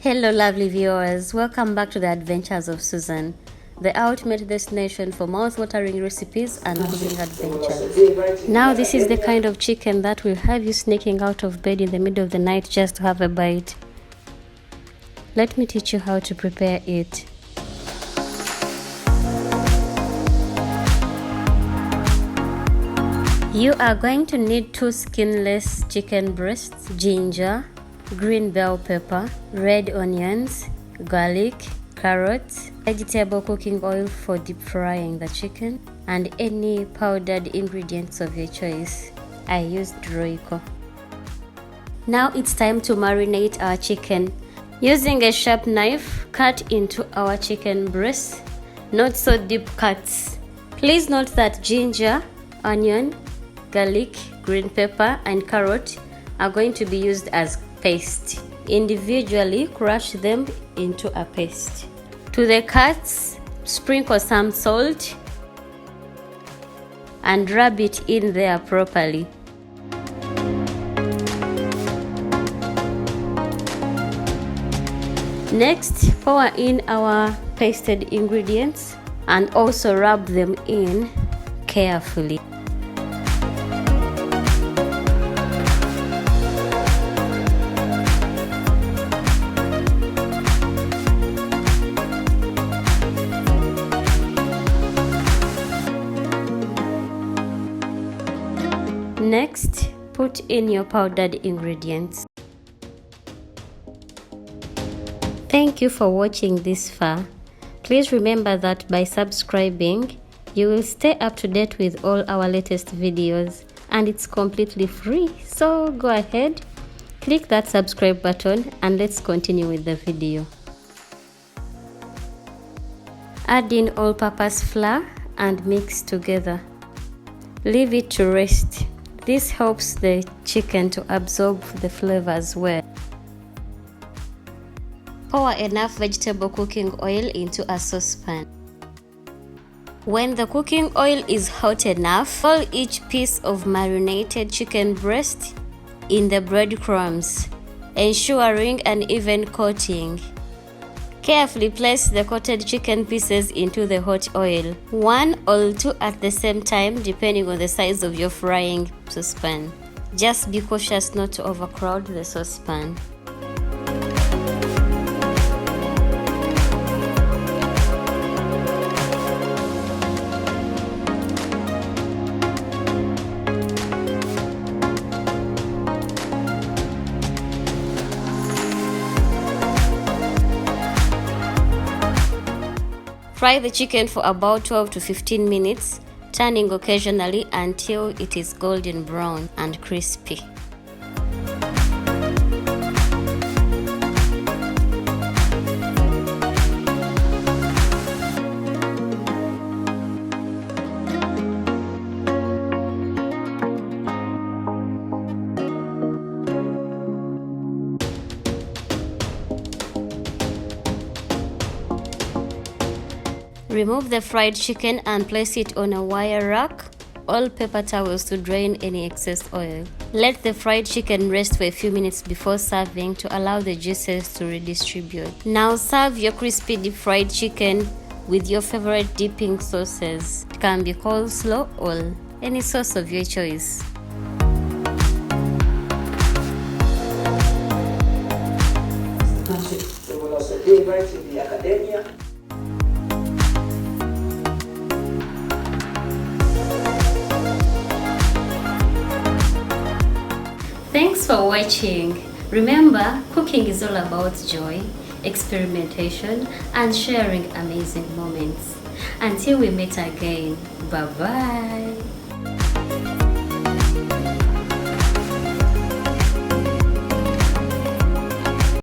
Hello lovely viewers, welcome back to the Adventures of Susan, the ultimate destination for mouth-watering recipes and cooking adventures. Now this is the kind of chicken that will have you sneaking out of bed in the middle of the night just to have a bite. Let me teach you how to prepare it. You are going to need 2 skinless chicken breasts, ginger, green bell pepper, red onions, garlic, carrots, vegetable cooking oil for deep frying the chicken, and any powdered ingredients of your choice. I used Royco. Now it's time to marinate our chicken. Using a sharp knife, cut into our chicken breasts, not so deep cuts. Please note that ginger, onion, garlic, green pepper, and carrot are going to be used as paste. Individually crush them into a paste. To the cuts, sprinkle some salt and rub it in there properly. Next, pour in our pasted ingredients and also rub them in carefully. Next, put in your powdered ingredients. Thank you for watching this far. Please remember that by subscribing, you will stay up to date with all our latest videos, and it's completely free. So go ahead, click that subscribe button and let's continue with the video. Add in all-purpose flour and mix together. Leave it to rest. This helps the chicken to absorb the flavors well. Pour enough vegetable cooking oil into a saucepan. When the cooking oil is hot enough, roll each piece of marinated chicken breast in the breadcrumbs, ensuring an even coating. Carefully place the coated chicken pieces into the hot oil, 1 or 2 at the same time depending on the size of your frying saucepan. Just be cautious not to overcrowd the saucepan. Fry the chicken for about 12 to 15 minutes, turning occasionally until it is golden brown and crispy. Remove the fried chicken and place it on a wire rack, or paper towels to drain any excess oil. Let the fried chicken rest for a few minutes before serving to allow the juices to redistribute. Now serve your crispy deep fried chicken with your favorite dipping sauces. It can be coleslaw or any sauce of your choice. Thanks for watching. Remember, cooking is all about joy, experimentation, and sharing amazing moments. Until we meet again, bye-bye.